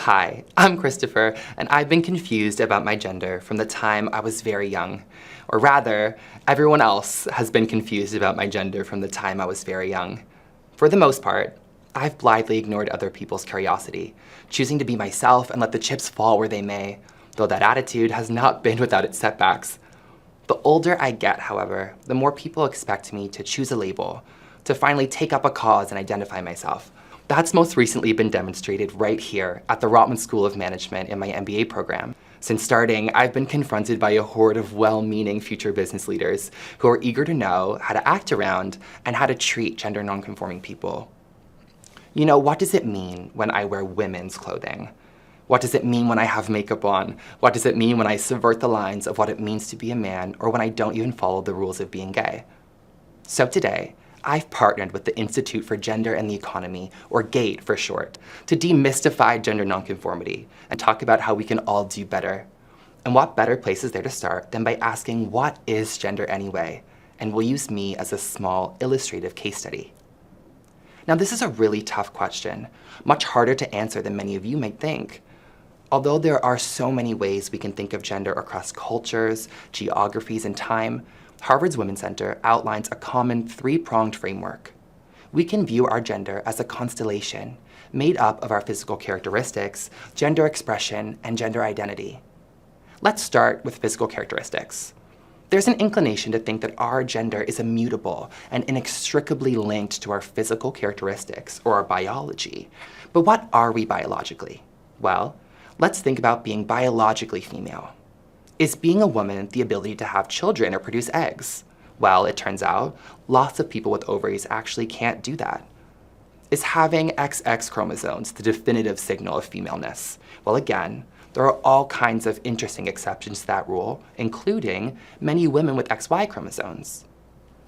Hi, I'm Christopher, and I've been confused about my gender from the time I was very young. Or rather, everyone else has been confused about my gender from the time I was very young. For the most part, I've blithely ignored other people's curiosity, choosing to be myself and let the chips fall where they may, though that attitude has not been without its setbacks. The older I get, however, the more people expect me to choose a label, to finally take up a cause and identify myself. That's most recently been demonstrated right here at the Rotman School of Management in my MBA program. Since starting, I've been confronted by a horde of well-meaning future business leaders who are eager to know how to act around and how to treat gender non-conforming people. You know, what does it mean when I wear women's clothing? What does it mean when I have makeup on? What does it mean when I subvert the lines of what it means to be a man, or when I don't even follow the rules of being gay? So today, I've partnered with the Institute for Gender and the Economy, or GATE for short, to demystify gender nonconformity and talk about how we can all do better. And what better place is there to start than by asking, what is gender anyway? And we'll use me as a small illustrative case study. Now, this is a really tough question, much harder to answer than many of you might think. Although there are so many ways we can think of gender across cultures, geographies, and time, Harvard's Women's Center outlines a common three-pronged framework. We can view our gender as a constellation made up of our physical characteristics, gender expression, and gender identity. Let's start with physical characteristics. There's an inclination to think that our gender is immutable and inextricably linked to our physical characteristics or our biology. But what are we biologically? Well, let's think about being biologically female. Is being a woman the ability to have children or produce eggs? Well, it turns out lots of people with ovaries actually can't do that. Is having XX chromosomes the definitive signal of femaleness? Well, again, there are all kinds of interesting exceptions to that rule, including many women with XY chromosomes.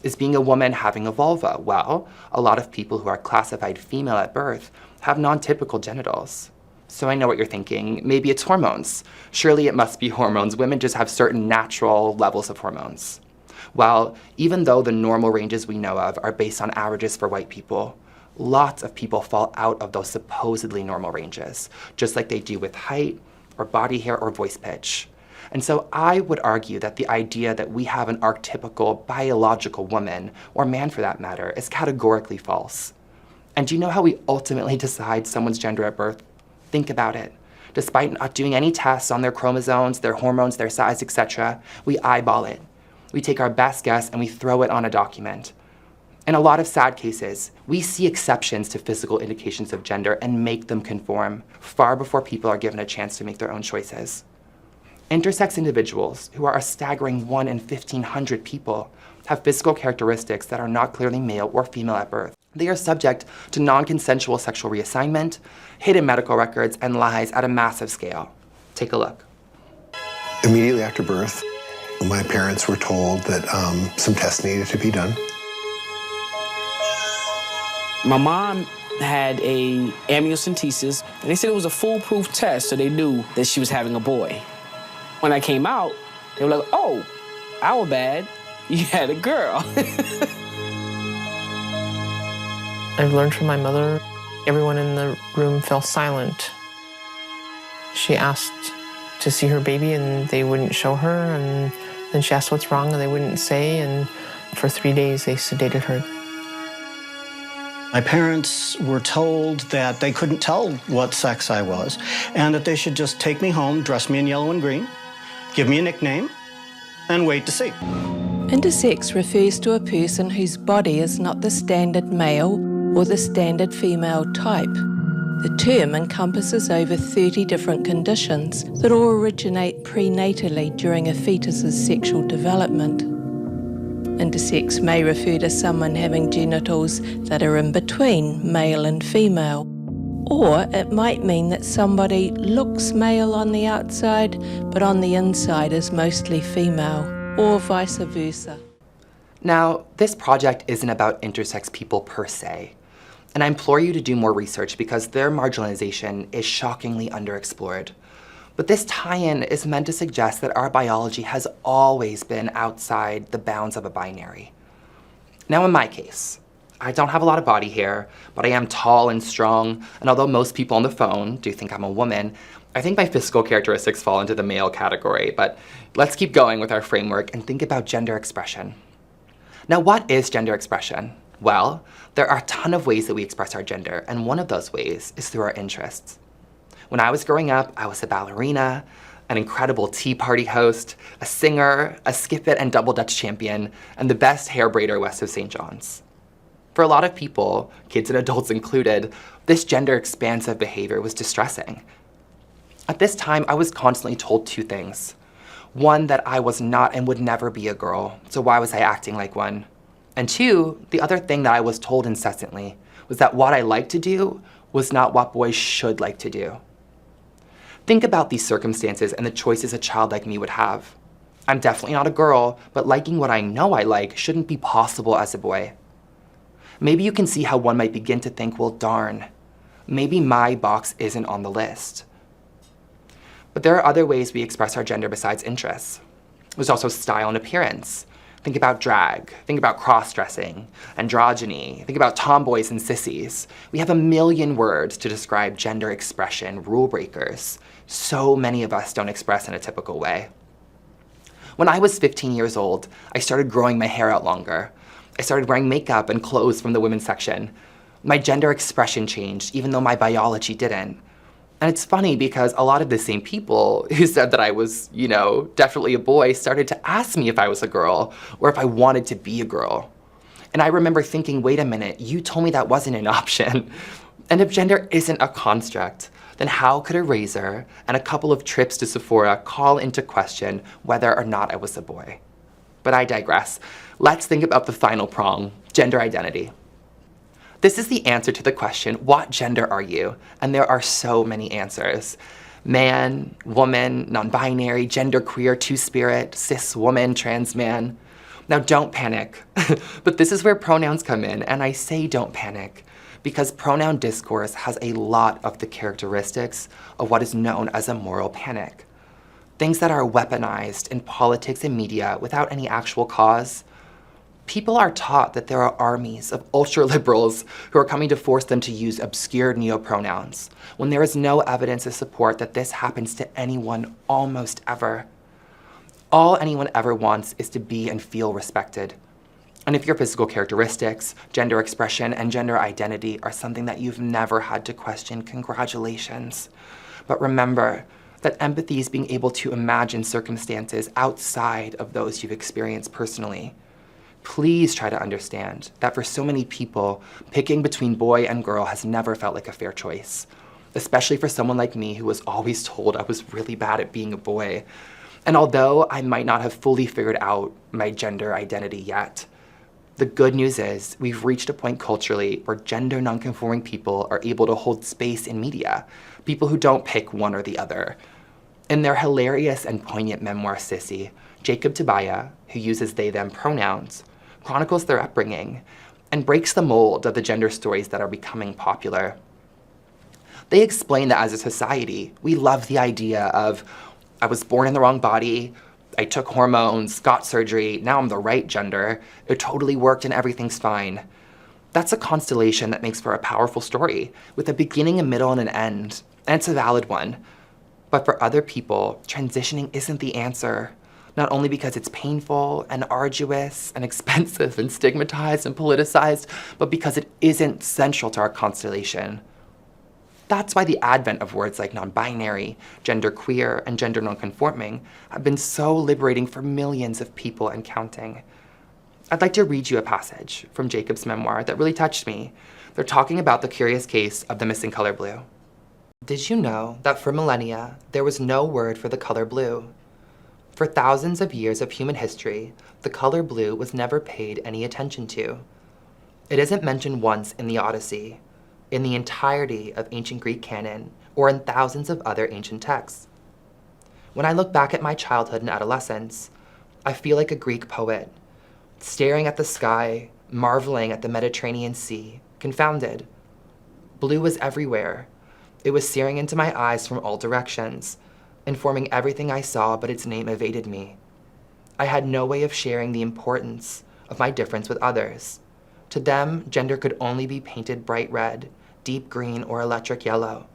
Is being a woman having a vulva? Well, a lot of people who are classified female at birth have non-typical genitals. So I know what you're thinking, maybe it's hormones. Surely it must be hormones. Women just have certain natural levels of hormones. Well, even though the normal ranges we know of are based on averages for white people, lots of people fall out of those supposedly normal ranges, just like they do with height, or body hair, or voice pitch. And so I would argue that the idea that we have an archetypical biological woman, or man for that matter, is categorically false. And do you know how we ultimately decide someone's gender at birth? Think about it. Despite not doing any tests on their chromosomes, their hormones, their size, etc., we eyeball it. We take our best guess and we throw it on a document. In a lot of sad cases, we see exceptions to physical indications of gender and make them conform far before people are given a chance to make their own choices. Intersex individuals, who are a staggering 1 in 1,500 people, have physical characteristics that are not clearly male or female at birth. They are subject to non-consensual sexual reassignment, hidden medical records, and lies at a massive scale. Take a look. Immediately after birth, my parents were told that some tests needed to be done. My mom had a amniocentesis, and they said it was a foolproof test, so they knew that she was having a boy. When I came out, they were like, oh, our bad, you had a girl. I've learned from my mother, everyone in the room fell silent. She asked to see her baby and they wouldn't show her, and then she asked what's wrong and they wouldn't say, and for 3 days they sedated her. My parents were told that they couldn't tell what sex I was and that they should just take me home, dress me in yellow and green, give me a nickname, and wait to see. Intersex refers to a person whose body is not the standard male or the standard female type. The term encompasses over 30 different conditions that all originate prenatally during a fetus's sexual development. Intersex may refer to someone having genitals that are in between male and female. Or it might mean that somebody looks male on the outside, but on the inside is mostly female, or vice versa. Now, this project isn't about intersex people per se, and I implore you to do more research because their marginalization is shockingly underexplored. But this tie-in is meant to suggest that our biology has always been outside the bounds of a binary. Now in my case, I don't have a lot of body hair, but I am tall and strong, and although most people on the phone do think I'm a woman, I think my physical characteristics fall into the male category, but let's keep going with our framework and think about gender expression. Now, what is gender expression? Well, there are a ton of ways that we express our gender, and one of those ways is through our interests. When I was growing up, I was a ballerina, an incredible tea party host, a singer, a skip it and double dutch champion, and the best hair braider west of St. John's. For a lot of people, kids and adults included, this gender expansive behavior was distressing. At this time, I was constantly told two things. One, that I was not and would never be a girl, so why was I acting like one? And two, the other thing that I was told incessantly was that what I liked to do was not what boys should like to do. Think about these circumstances and the choices a child like me would have. I'm definitely not a girl, but liking what I know I like shouldn't be possible as a boy. Maybe you can see how one might begin to think, well, darn, maybe my box isn't on the list. But there are other ways we express our gender besides interests. There's also style and appearance. Think about drag, think about cross-dressing, androgyny, think about tomboys and sissies. We have a million words to describe gender expression, rule breakers. So many of us don't express in a typical way. When I was 15 years old, I started growing my hair out longer. I started wearing makeup and clothes from the women's section. My gender expression changed, even though my biology didn't. And it's funny because a lot of the same people who said that I was, definitely a boy started to ask me if I was a girl or if I wanted to be a girl. And I remember thinking, wait a minute, you told me that wasn't an option. And if gender isn't a construct, then how could a razor and a couple of trips to Sephora call into question whether or not I was a boy? But I digress. Let's think about the final prong, gender identity. This is the answer to the question, what gender are you? And there are so many answers. Man, woman, non-binary, genderqueer, two-spirit, cis woman, trans man. Now don't panic, but this is where pronouns come in, and I say don't panic because pronoun discourse has a lot of the characteristics of what is known as a moral panic. Things that are weaponized in politics and media without any actual cause. People are taught that there are armies of ultra-liberals who are coming to force them to use obscure neopronouns, when there is no evidence to support that this happens to anyone almost ever. All anyone ever wants is to be and feel respected. And if your physical characteristics, gender expression, and gender identity are something that you've never had to question, congratulations. But remember that empathy is being able to imagine circumstances outside of those you've experienced personally. Please try to understand that for so many people, picking between boy and girl has never felt like a fair choice, especially for someone like me who was always told I was really bad at being a boy. And although I might not have fully figured out my gender identity yet, the good news is we've reached a point culturally where gender nonconforming people are able to hold space in media, people who don't pick one or the other. In their hilarious and poignant memoir, Sissy, Jacob Tobiah, who uses they-them pronouns, chronicles their upbringing and breaks the mold of the gender stories that are becoming popular. They explain that as a society, we love the idea of, I was born in the wrong body, I took hormones, got surgery, now I'm the right gender, it totally worked and everything's fine. That's a constellation that makes for a powerful story, with a beginning, a middle, and an end, and it's a valid one. But for other people, transitioning isn't the answer. Not only because it's painful and arduous and expensive and stigmatized and politicized, but because it isn't central to our constellation. That's why the advent of words like non-binary, genderqueer, and gender nonconforming have been so liberating for millions of people and counting. I'd like to read you a passage from Jacob's memoir that really touched me. They're talking about the curious case of the missing color blue. Did you know that for millennia, there was no word for the color blue? For thousands of years of human history, the color blue was never paid any attention to. It isn't mentioned once in the Odyssey, in the entirety of ancient Greek canon, or in thousands of other ancient texts. When I look back at my childhood and adolescence, I feel like a Greek poet, staring at the sky, marveling at the Mediterranean Sea, confounded. Blue was everywhere. It was searing into my eyes from all directions, informing everything I saw, but its name evaded me. I had no way of sharing the importance of my difference with others. To them, gender could only be painted bright red, deep green, or electric yellow.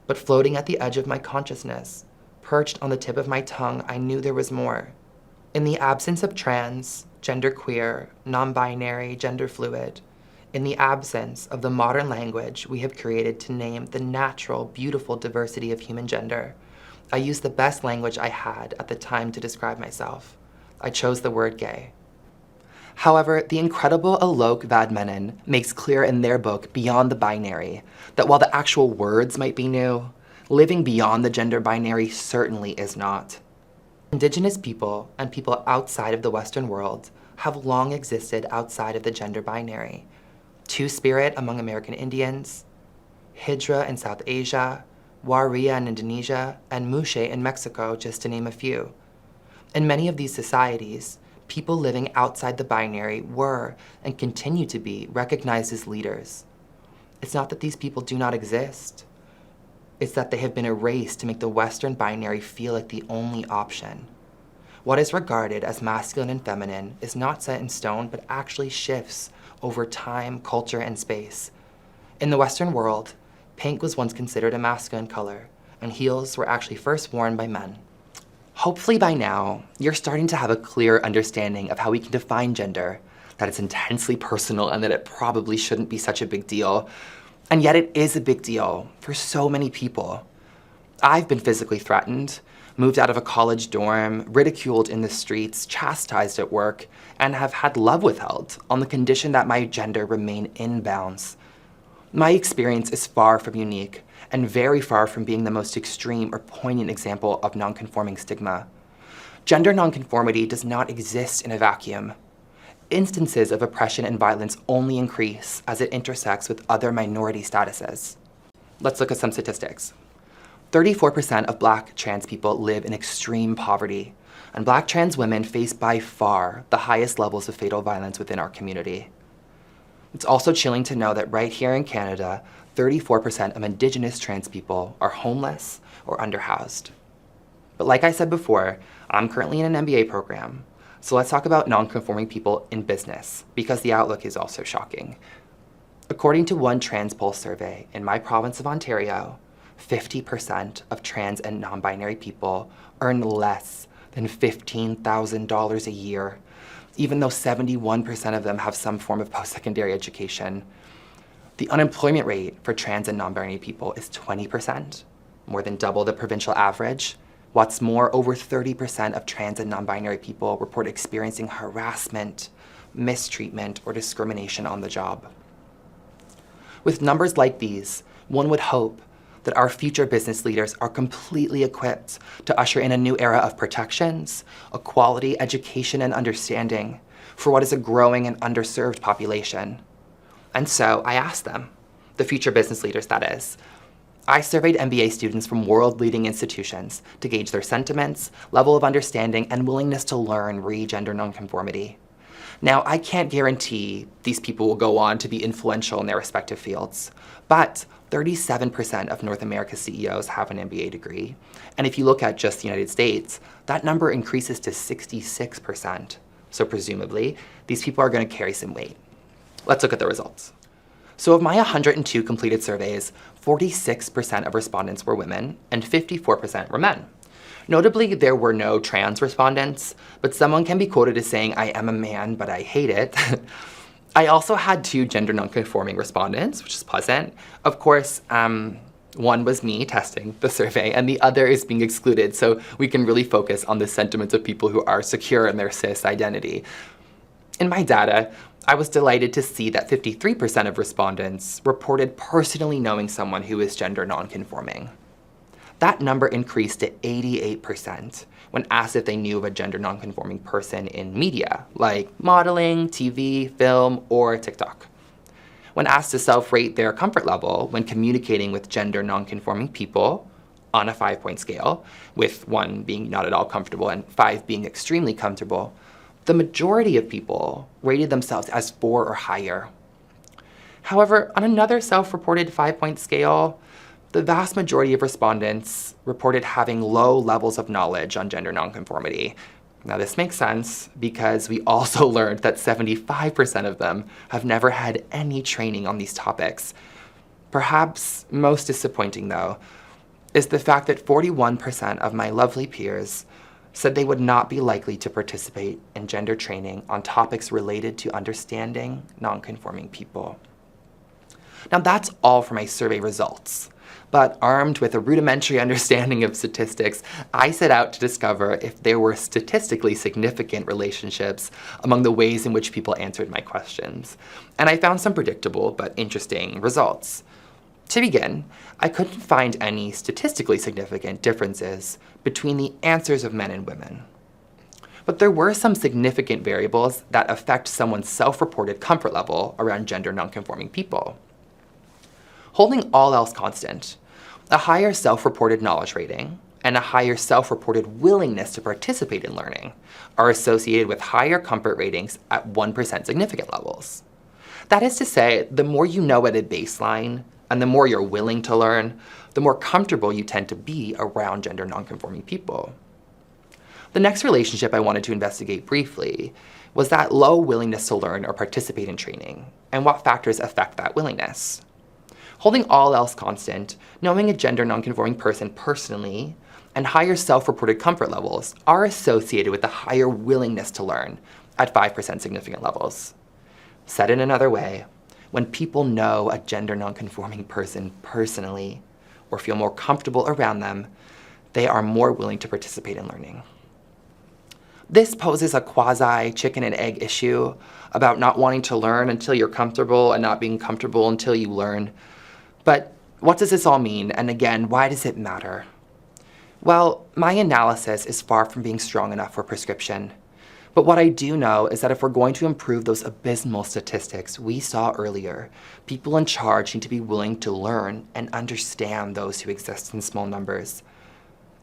But floating at the edge of my consciousness, perched on the tip of my tongue, I knew there was more. In the absence of trans, genderqueer, non-binary, gender fluid, in the absence of the modern language we have created to name the natural, beautiful diversity of human gender, I used the best language I had at the time to describe myself. I chose the word gay. However, the incredible Alok Vadmenon makes clear in their book, Beyond the Binary, that while the actual words might be new, living beyond the gender binary certainly is not. Indigenous people and people outside of the Western world have long existed outside of the gender binary. Two-Spirit among American Indians, Hijra in South Asia, Waria in Indonesia, and Mushe in Mexico, just to name a few. In many of these societies, people living outside the binary were, and continue to be, recognized as leaders. It's not that these people do not exist. It's that they have been erased to make the Western binary feel like the only option. What is regarded as masculine and feminine is not set in stone, but actually shifts over time, culture, and space. In the Western world, pink was once considered a masculine color, and heels were actually first worn by men. Hopefully by now, you're starting to have a clear understanding of how we can define gender, that it's intensely personal and that it probably shouldn't be such a big deal. And yet it is a big deal for so many people. I've been physically threatened, moved out of a college dorm, ridiculed in the streets, chastised at work, and have had love withheld on the condition that my gender remain in bounds. My experience is far from unique and very far from being the most extreme or poignant example of nonconforming stigma. Gender nonconformity does not exist in a vacuum. Instances of oppression and violence only increase as it intersects with other minority statuses. Let's look at some statistics. 34% of Black trans people live in extreme poverty, and Black trans women face by far the highest levels of fatal violence within our community. It's also chilling to know that right here in Canada, 34% of Indigenous trans people are homeless or underhoused. But like I said before, I'm currently in an MBA program, so let's talk about non-conforming people in business, because the outlook is also shocking. According to one TransPulse survey in my province of Ontario, 50% of trans and non-binary people earn less than $15,000 a year, even though 71% of them have some form of post-secondary education. The unemployment rate for trans and non-binary people is 20%, more than double the provincial average. What's more, over 30% of trans and non-binary people report experiencing harassment, mistreatment, or discrimination on the job. With numbers like these, one would hope that our future business leaders are completely equipped to usher in a new era of protections, equality, education, and understanding for what is a growing and underserved population. And so I asked them, the future business leaders that is. I surveyed MBA students from world-leading institutions to gauge their sentiments, level of understanding, and willingness to learn re-gender nonconformity. Now, I can't guarantee these people will go on to be influential in their respective fields, but 37% of North America's CEOs have an MBA degree. And if you look at just the United States, that number increases to 66%. So presumably, these people are going to carry some weight. Let's look at the results. So of my 102 completed surveys, 46% of respondents were women and 54% were men. Notably, there were no trans respondents, but someone can be quoted as saying, "I am a man, but I hate it." I also had 2 gender nonconforming respondents, which is pleasant. Of course, one was me testing the survey, and the other is being excluded, so we can really focus on the sentiments of people who are secure in their cis identity. In my data, I was delighted to see that 53% of respondents reported personally knowing someone who is gender nonconforming. That number increased to 88% when asked if they knew of a gender nonconforming person in media, like modeling, TV, film, or TikTok. When asked to self-rate their comfort level when communicating with gender nonconforming people on a 5-point scale, with 1 being not at all comfortable and 5 being extremely comfortable, the majority of people rated themselves as 4 or higher. However, on another self-reported 5-point scale, the vast majority of respondents reported having low levels of knowledge on gender nonconformity. Now this makes sense because we also learned that 75% of them have never had any training on these topics. Perhaps most disappointing though, is the fact that 41% of my lovely peers said they would not be likely to participate in gender training on topics related to understanding non-conforming people. Now that's all for my survey results. But armed with a rudimentary understanding of statistics, I set out to discover if there were statistically significant relationships among the ways in which people answered my questions. And I found some predictable but interesting results. To begin, I couldn't find any statistically significant differences between the answers of men and women. But there were some significant variables that affect someone's self-reported comfort level around gender nonconforming people. Holding all else constant, a higher self-reported knowledge rating and a higher self-reported willingness to participate in learning are associated with higher comfort ratings at 1% significant levels. That is to say, the more you know at a baseline and the more you're willing to learn, the more comfortable you tend to be around gender nonconforming people. The next relationship I wanted to investigate briefly was that low willingness to learn or participate in training and what factors affect that willingness. Holding all else constant, knowing a gender nonconforming person personally and higher self-reported comfort levels are associated with a higher willingness to learn at 5% significant levels. Said in another way, when people know a gender nonconforming person personally or feel more comfortable around them, they are more willing to participate in learning. This poses a quasi-chicken and egg issue about not wanting to learn until you're comfortable and not being comfortable until you learn. But what does this all mean? And again, why does it matter? Well, my analysis is far from being strong enough for prescription. But what I do know is that if we're going to improve those abysmal statistics we saw earlier, people in charge need to be willing to learn and understand those who exist in small numbers.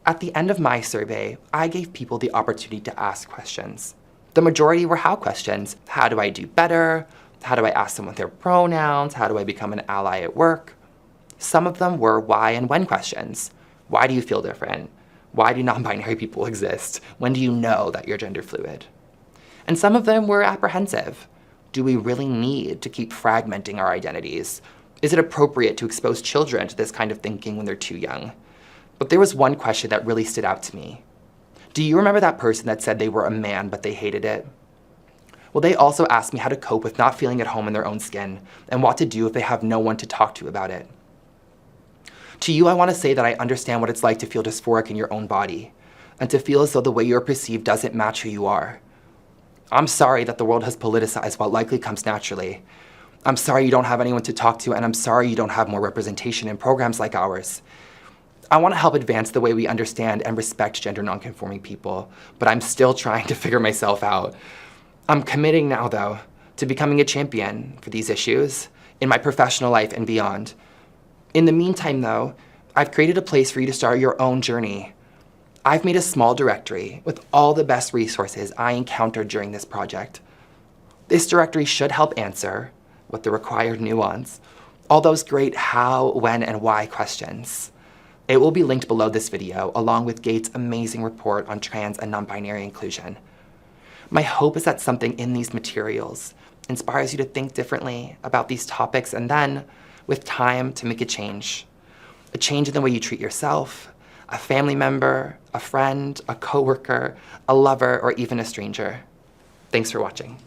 At the end of my survey, I gave people the opportunity to ask questions. The majority were how questions. How do I do better? How do I ask someone their pronouns? How do I become an ally at work? Some of them were why and when questions. Why do you feel different? Why do non-binary people exist? When do you know that you're gender fluid? And some of them were apprehensive. Do we really need to keep fragmenting our identities? Is it appropriate to expose children to this kind of thinking when they're too young? But there was one question that really stood out to me. Do you remember that person that said they were a man but they hated it? Well, they also asked me how to cope with not feeling at home in their own skin and what to do if they have no one to talk to about it. To you, I want to say that I understand what it's like to feel dysphoric in your own body and to feel as though the way you're perceived doesn't match who you are. I'm sorry that the world has politicized what likely comes naturally. I'm sorry you don't have anyone to talk to, and I'm sorry you don't have more representation in programs like ours. I want to help advance the way we understand and respect gender nonconforming people, but I'm still trying to figure myself out. I'm committing now, though, to becoming a champion for these issues in my professional life and beyond. In the meantime, though, I've created a place for you to start your own journey. I've made a small directory with all the best resources I encountered during this project. This directory should help answer, with the required nuance, all those great how, when, and why questions. It will be linked below this video, along with GATE's amazing report on trans and non-binary inclusion. My hope is that something in these materials inspires you to think differently about these topics and then, with time, to make a change. A change in the way you treat yourself, a family member, a friend, a coworker, a lover, or even a stranger. Thanks for watching.